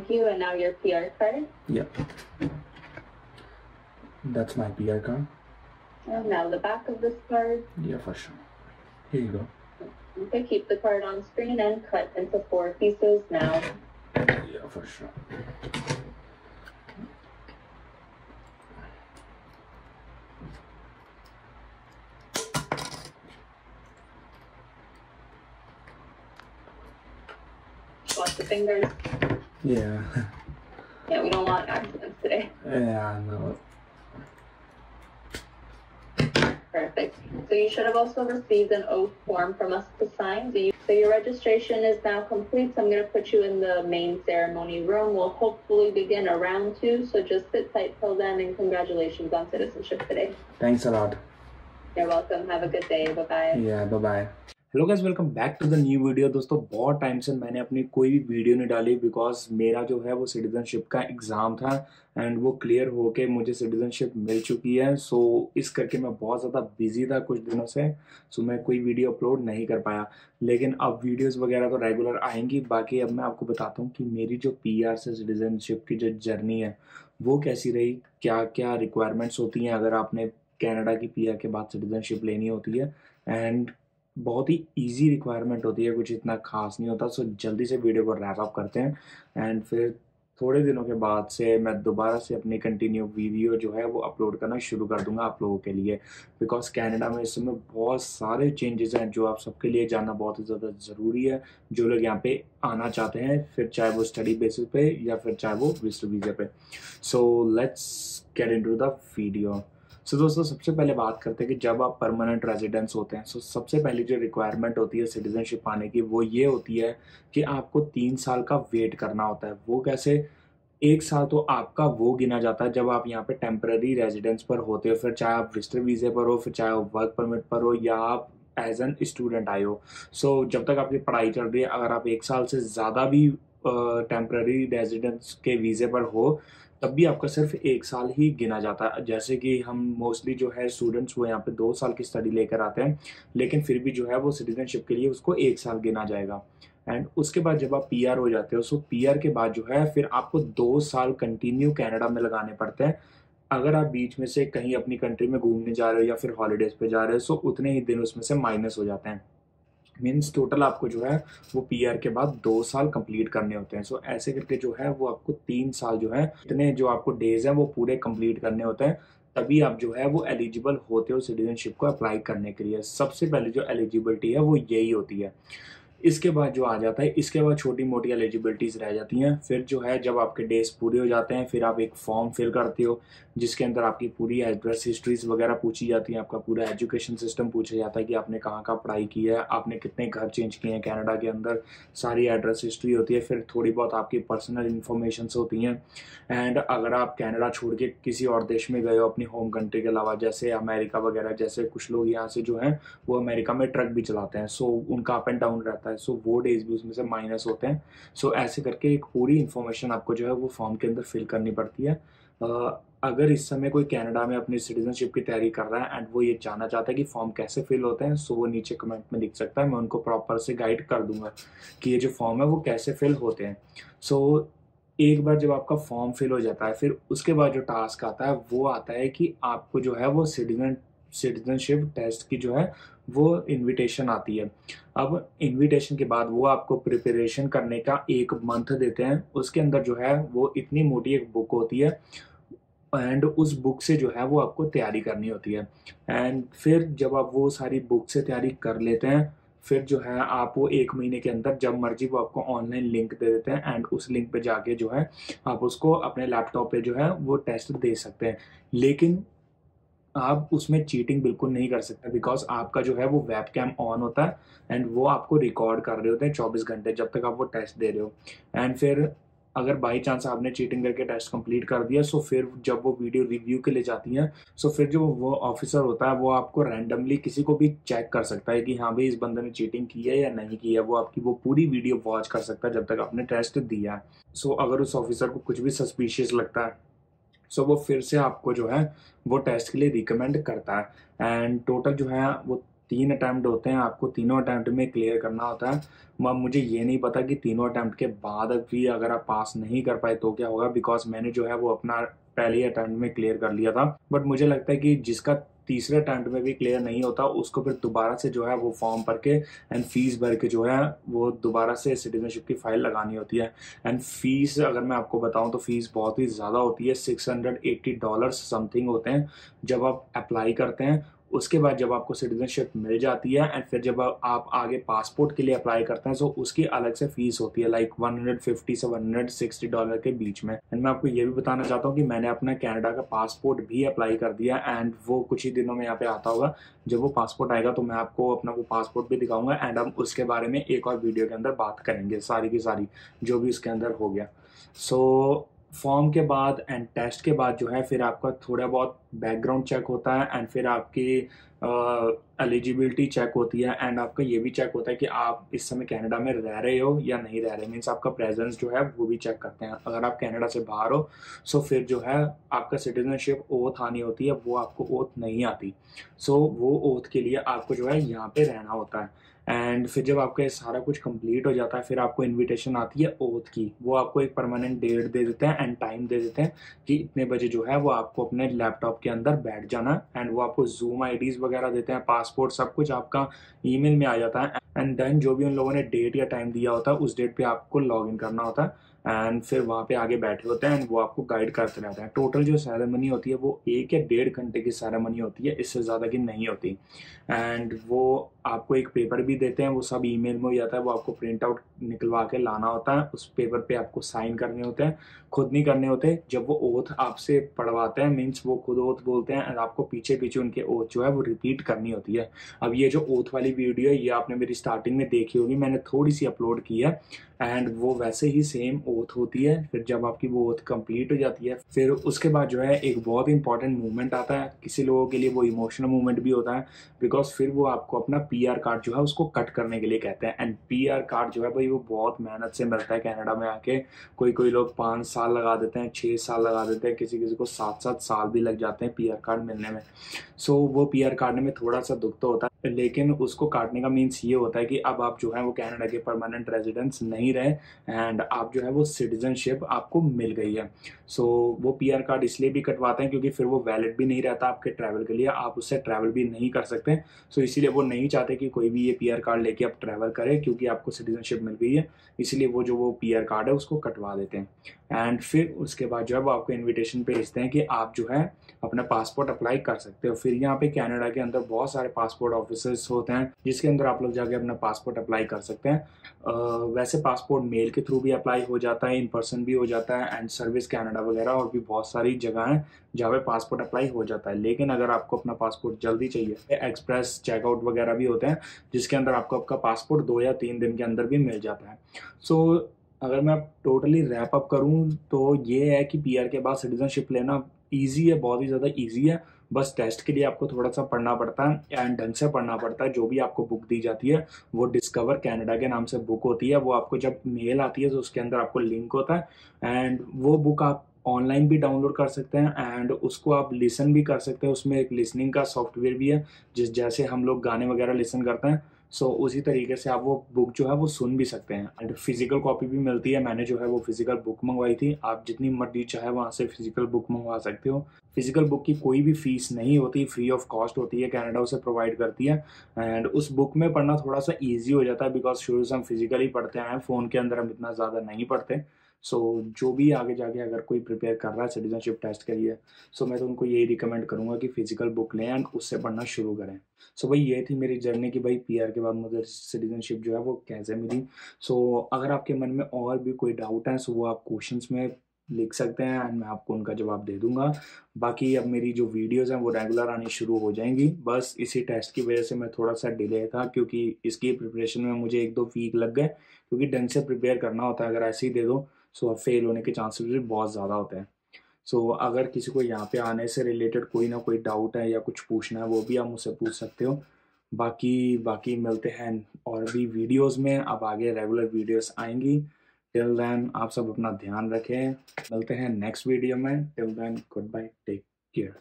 you, and now your PR card. Yep. That's my PR card. And now the back of this card. Yeah, for sure. Here you go. Okay, keep the card on screen and cut into 4 pieces now. Yeah, for sure. Watch the fingers. Yeah. Yeah, we don't want accidents today. Yeah, no. Perfect. So you should have also received an oath form from us to sign. So your registration is now complete. So I'm going to put you in the main ceremony room. We'll hopefully begin around 2. So just sit tight till then, and congratulations on citizenship today. Thanks a lot. You're welcome. Have a good day. Bye-bye. Yeah, bye-bye. Hello guys, welcome back to the new video. दोस्तों बहुत time से मैंने अपनी कोई भी video नहीं डाली because मेरा जो है वो सिटीजनशिप का एग्ज़ाम था एंड वो क्लियर होके मुझे सिटीजनशिप मिल चुकी है। सो इस करके मैं बहुत ज़्यादा बिजी था कुछ दिनों से, सो मैं कोई वीडियो अपलोड नहीं कर पाया। लेकिन अब वीडियोस वगैरह तो रेगुलर आएंगी। बाकी अब मैं आपको बताता हूँ कि मेरी जो PR से सिटीजनशिप की जो जर्नी है वो कैसी रही, क्या क्या रिक्वायरमेंट्स होती हैं अगर आपने कनाडा की PR के बाद सिटीजनशिप लेनी होती है। एंड बहुत ही इजी रिक्वायरमेंट होती है, कुछ इतना खास नहीं होता। सो जल्दी से वीडियो को रैप अप करते हैं एंड फिर थोड़े दिनों के बाद से मैं दोबारा से अपनी कंटिन्यू वीडियो जो है वो अपलोड करना शुरू कर दूंगा आप लोगों के लिए। बिकॉज कनाडा में इस समय बहुत सारे चेंजेस हैं जो आप सबके लिए जानना बहुत ही ज़्यादा ज़रूरी है, जो लोग यहाँ पे आना चाहते हैं, फिर चाहे वो स्टडी बेसिस पे या फिर चाहे वो विजिटर वीज़ा पे। So let's get into the video. So दोस्तों सबसे पहले बात करते हैं कि जब आप परमानेंट रेजिडेंस होते हैं, सो सबसे पहली जो रिक्वायरमेंट होती है सिटीजनशिप पाने की वो ये होती है कि आपको 3 साल का वेट करना होता है। वो कैसे? 1 साल तो आपका वो गिना जाता है जब आप यहाँ पे टेम्पररी रेजिडेंस पर होते हो, फिर चाहे आप विजिटर वीज़े पर हो, फिर चाहे आप वर्क परमिट पर हो या आप एज एन स्टूडेंट आए हो। सो जब तक आपकी पढ़ाई चल रही है, अगर आप 1 साल से ज़्यादा भी टेम्पररी रेजिडेंस के वीज़े पर हो तब भी आपका सिर्फ 1 साल ही गिना जाता है। जैसे कि हम मोस्टली जो है स्टूडेंट्स वो यहाँ पे 2 साल की स्टडी लेकर आते हैं, लेकिन फिर भी जो है वो सिटीजनशिप के लिए उसको 1 साल गिना जाएगा। एंड उसके बाद जब आप PR हो जाते हो, सो PR के बाद जो है फिर आपको 2 साल कंटिन्यू कनाडा में लगाने पड़ते हैं। अगर आप बीच में से कहीं अपनी कंट्री में घूमने जा रहे हो या फिर हॉलीडेज पे जा रहे हो, सो उतने ही दिन उसमें से माइनस हो जाते हैं। मीन्स टोटल आपको जो है वो PR के बाद 2 साल कंप्लीट करने होते हैं। सो ऐसे करके जो है वो आपको 3 साल जो है इतने जो आपको डेज हैं वो पूरे कंप्लीट करने होते हैं, तभी आप जो है वो एलिजिबल होते हो सिटीजनशिप को अप्लाई करने के लिए। सबसे पहले जो एलिजिबिलिटी है वो यही होती है। इसके बाद जो आ जाता है, इसके बाद छोटी मोटी एलिजिबिलिटीज़ रह जाती हैं। फिर जो है जब आपके डेज पूरे हो जाते हैं फिर आप एक फॉर्म फिल करते हो जिसके अंदर आपकी पूरी एड्रेस हिस्ट्रीज वगैरह पूछी जाती हैं, आपका पूरा एजुकेशन सिस्टम पूछा जाता है कि आपने कहाँ कहाँ पढ़ाई की है, आपने कितने घर चेंज किए हैं कनाडा के अंदर, सारी एड्रेस हिस्ट्री होती है। फिर थोड़ी बहुत आपकी पर्सनल इन्फॉर्मेशन होती हैं। एंड अगर आप कनाडा छोड़ के किसी और देश में गए हो अपनी होम कंट्री के अलावा, जैसे अमेरिका वगैरह, जैसे कुछ लोग यहाँ से जो हैं वो अमेरिका में ट्रक भी चलाते हैं, सो उनका अप एंड डाउन रहता है, सो वो डेज भी उसमें से माइनस होते हैं। सो ऐसे करके एक पूरी इन्फॉर्मेशन आपको जो है वो फॉर्म के अंदर फिल करनी पड़ती है। अगर इस समय कोई कनाडा में अपनी सिटीजनशिप की तैयारी कर रहा है एंड वो ये जानना चाहता है कि फॉर्म कैसे फिल होते हैं, सो वो नीचे कमेंट में लिख सकता है, मैं उनको प्रॉपर से गाइड कर दूंगा कि ये जो फॉर्म है वो कैसे फिल होते हैं। सो एक बार जब आपका फॉर्म फिल हो जाता है फिर उसके बाद जो टास्क आता है वो आता है कि आपको जो है वो सिटीजनशिप टेस्ट की जो है वो इनविटेशन आती है। अब इनविटेशन के बाद वो आपको प्रिपरेशन करने का 1 मंथ देते हैं। उसके अंदर जो है वो इतनी मोटी एक बुक होती है एंड उस बुक से जो है वो आपको तैयारी करनी होती है। एंड फिर जब आप वो सारी बुक से तैयारी कर लेते हैं फिर जो है आप वो 1 महीने के अंदर जब मर्जी वो आपको ऑनलाइन लिंक दे देते हैं एंड उस लिंक पे जाके जो है आप उसको अपने लैपटॉप पे जो है वो टेस्ट दे सकते हैं। लेकिन आप उसमें चीटिंग बिल्कुल नहीं कर सकते बिकॉज आपका जो है वो वेब कैम ऑन होता है एंड वो आपको रिकॉर्ड कर रहे होते हैं 24 घंटे जब तक आप वो टेस्ट दे रहे हो। एंड फिर अगर बाई चांस आपने चीटिंग करके टेस्ट कंप्लीट कर दिया, सो फिर जब वो वीडियो रिव्यू के लिए जाती हैं, सो फिर जो वो ऑफिसर होता है वो आपको रैंडमली किसी को भी चेक कर सकता है कि हाँ भाई इस बंदे ने चीटिंग की है या नहीं की है। वो आपकी वो पूरी वीडियो वॉच कर सकता है जब तक आपने टेस्ट दिया है। सो अगर उस ऑफिसर को कुछ भी सस्पिशियस लगता है सो वो फिर से आपको जो है वो टेस्ट के लिए रिकमेंड करता है। एंड टोटल जो है वो 3 अटेम्प्ट होते हैं, आपको तीनों अटेम्प्ट में क्लियर करना होता है। मुझे ये नहीं पता कि तीनों अटेम्प्ट के बाद भी अगर आप पास नहीं कर पाए तो क्या होगा, बिकॉज मैंने जो है वो अपना पहले ही अटेम्प्ट में क्लियर कर लिया था। बट मुझे लगता है कि जिसका तीसरे अटेम्प्ट में भी क्लियर नहीं होता उसको फिर दोबारा से जो है वो फॉर्म भर के एंड फीस भर के जो है वो दोबारा से सिटीजनशिप की फाइल लगानी होती है। एंड फीस अगर मैं आपको बताऊं तो फीस बहुत ही ज़्यादा होती है, $680 समथिंग होते हैं जब आप अप्लाई करते हैं। उसके बाद जब आपको सिटीजनशिप मिल जाती है एंड फिर जब आप आगे पासपोर्ट के लिए अप्लाई करते हैं तो उसकी अलग से फीस होती है, लाइक 150 से $160 के बीच में। एंड मैं आपको ये भी बताना चाहता हूँ कि मैंने अपना कनाडा का पासपोर्ट भी अप्लाई कर दिया एंड वो कुछ ही दिनों में यहाँ पे आता होगा। जब वो पासपोर्ट आएगा तो मैं आपको अपना वो पासपोर्ट भी दिखाऊंगा एंड हम उसके बारे में एक और वीडियो के अंदर बात करेंगे, सारी की सारी जो भी उसके अंदर हो गया। सो फॉर्म के बाद एंड टेस्ट के बाद जो है फिर आपका थोड़ा बहुत बैकग्राउंड चेक होता है एंड फिर आपकी एलिजिबिलिटी चेक होती है एंड आपका ये भी चेक होता है कि आप इस समय कनाडा में रह रहे हो या नहीं रह रहे, मीन्स आपका प्रेजेंस जो है वो भी चेक करते हैं। अगर आप कनाडा से बाहर हो सो फिर जो है आपका सिटीजनशिप ओथ आनी होती है, वो आपको ओथ नहीं आती। सो वो ओथ के लिए आपको जो है यहाँ पे रहना होता है एंड फिर जब आपका ये सारा कुछ कंप्लीट हो जाता है फिर आपको इनविटेशन आती है ओथ की। वो आपको एक परमानेंट डेट दे देते हैं एंड टाइम दे देते हैं कि इतने बजे जो है वो आपको अपने लैपटॉप के अंदर बैठ जाना एंड वो आपको जूम आईडीज वगैरह देते हैं, पासपोर्ट सब कुछ आपका ईमेल में आ जाता है। एंड देन जो भी उन लोगों ने डेट या टाइम दिया होता है उस डेट पे आपको लॉग इन करना होता है एंड फिर वहाँ पे आगे बैठे होते हैं एंड वो आपको गाइड करते रहते हैं। टोटल जो सेरेमनी होती है वो 1 या 1.5 घंटे की सेरेमनी होती है, इससे ज़्यादा की नहीं होती। एंड वो आपको एक पेपर भी देते हैं, वो सब ईमेल में हो जाता है, वो आपको प्रिंट आउट निकलवा के लाना होता है। उस पेपर पे आपको साइन करने होते हैं, खुद नहीं करने होते। जब वो ओथ आपसे पढ़वाते हैं मीन्स वो खुद ओथ बोलते हैं एंड आपको पीछे पीछे उनके ओथ जो है वो रिपीट करनी होती है। अब ये जो ओथ वाली वीडियो है ये आपने मेरी स्टार्टिंग में देखी होगी, मैंने थोड़ी सी अपलोड की है एंड वो वैसे ही सेम ओथ होती है। फिर जब आपकी वो ओथ कंप्लीट हो जाती है फिर उसके बाद जो है एक बहुत इंपॉर्टेंट मूवमेंट आता है, किसी लोगों के लिए वो इमोशनल मूवमेंट भी होता है बिकॉज फिर वो आपको अपना पीआर कार्ड जो है उसको कट करने के लिए कहते हैं। एंड पीआर कार्ड जो है भाई वो बहुत मेहनत से मिलता है कनाडा में आके। कोई कोई लोग 5 साल लगा देते हैं, 6 साल लगा देते हैं, किसी किसी को 7-7 साल भी लग जाते हैं पीआर कार्ड मिलने में। सो वो पीआर काटने में थोड़ा सा दुख तो होता है, लेकिन उसको काटने का मीन्स ये होता है कि अब आप जो है वो कनाडा के परमानेंट रेजिडेंट्स नहीं रहे एंड आप जो है वो सिटीजनशिप आपको मिल गई है। सो वो पीआर कार्ड इसलिए भी कटवाते हैं क्योंकि फिर वो वैलिड भी नहीं रहता आपके ट्रैवल के लिए, आप उससे ट्रैवल भी नहीं कर सकते। सो इसीलिए वो नहीं चाहते कि कोई भी ये पीआर कार्ड लेके आप ट्रैवल करे, क्योंकि आपको सिटीजनशिप मिल गई है इसलिए वो जो वो पीआर कार्ड है उसको कटवा देते हैं। एंड फिर उसके बाद जो है वो आपको इन्विटेशन भेजते हैं कि आप जो है अपना पासपोर्ट अप्लाई कर सकते हो। फिर यहाँ पे कनाडा के अंदर बहुत सारे पासपोर्ट ऑफिसर्स होते हैं जिसके अंदर आप लोग जाके अपना पासपोर्ट अप्लाई कर सकते हैं। वैसे पासपोर्ट मेल के थ्रू भी अप्लाई हो जाता है, इन पर्सन भी हो जाता है एंड सर्विस कनाडा वगैरह और भी बहुत सारी जगह हैं जहाँ पे पासपोर्ट अप्लाई हो जाता है। लेकिन अगर आपको अपना पासपोर्ट जल्दी चाहिए, एक्सप्रेस चेकआउट वगैरह भी होते हैं जिसके अंदर आपको आपका पासपोर्ट 2 या 3 दिन के अंदर भी मिल जाता है। सो अगर मैं टोटली रैप अप करूं तो ये है कि पीआर के बाद सिटीजनशिप लेना इजी है, बहुत ही ज़्यादा इजी है। बस टेस्ट के लिए आपको थोड़ा सा पढ़ना पड़ता है एंड ढंग से पढ़ना पड़ता है। जो भी आपको बुक दी जाती है वो डिस्कवर कनाडा के नाम से बुक होती है। वो आपको जब मेल आती है तो उसके अंदर आपको लिंक होता है एंड वो बुक आप ऑनलाइन भी डाउनलोड कर सकते हैं एंड उसको आप लिसन भी कर सकते हैं। उसमें एक लिसनिंग का सॉफ्टवेयर भी है जिस जैसे हम लोग गाने वगैरह लिसन करते हैं, सो उसी तरीके से आप वो बुक जो है वो सुन भी सकते हैं। एंड फिजिकल कॉपी भी मिलती है, मैंने जो है वो फिजिकल बुक मंगवाई थी। आप जितनी मर्जी चाहे वहाँ से फिजिकल बुक मंगवा सकते हो। फिजिकल बुक की कोई भी फीस नहीं होती, फ्री ऑफ कॉस्ट होती है, कनाडा उसे प्रोवाइड करती है। एंड उस बुक में पढ़ना थोड़ा सा ईजी हो जाता है बिकॉज शुरू से हम फिजिकली पढ़ते आए हैं, फ़ोन के अंदर हम इतना ज़्यादा नहीं पढ़ते। सो जो भी आगे जाके अगर कोई प्रिपेयर कर रहा है सिटीजनशिप टेस्ट के लिए, सो मैं तो उनको यही रिकमेंड करूंगा कि फिजिकल बुक लें एंड उससे पढ़ना शुरू करें। सो भाई ये थी मेरी जर्नी कि भाई पीआर के बाद मुझे सिटीजनशिप जो है वो कैसे मिली। सो अगर आपके मन में और भी कोई डाउट है सो वो आप क्वेश्चंस में लिख सकते हैं एंड मैं आपको उनका जवाब दे दूंगा। बाकी अब मेरी जो वीडियोस हैं वो रेगुलर आनी शुरू हो जाएंगी। बस इसी टेस्ट की वजह से मैं थोड़ा सा डिले था क्योंकि इसकी प्रिपरेशन में मुझे 1-2 वीक लग गए, क्योंकि ढंग से प्रिपेयर करना होता है। अगर ऐसे ही दे दो सो अब फेल होने के चांसेस भी बहुत ज़्यादा होते हैं। सो अगर किसी को यहाँ पे आने से रिलेटेड कोई ना कोई डाउट है या कुछ पूछना है वो भी आप मुझसे पूछ सकते हो। बाकी बाकी मिलते हैं और भी वीडियोस में, अब आगे रेगुलर वीडियोस आएंगी। टिल देन आप सब अपना ध्यान रखें, मिलते हैं नेक्स्ट वीडियो में। Till then good bye, take care.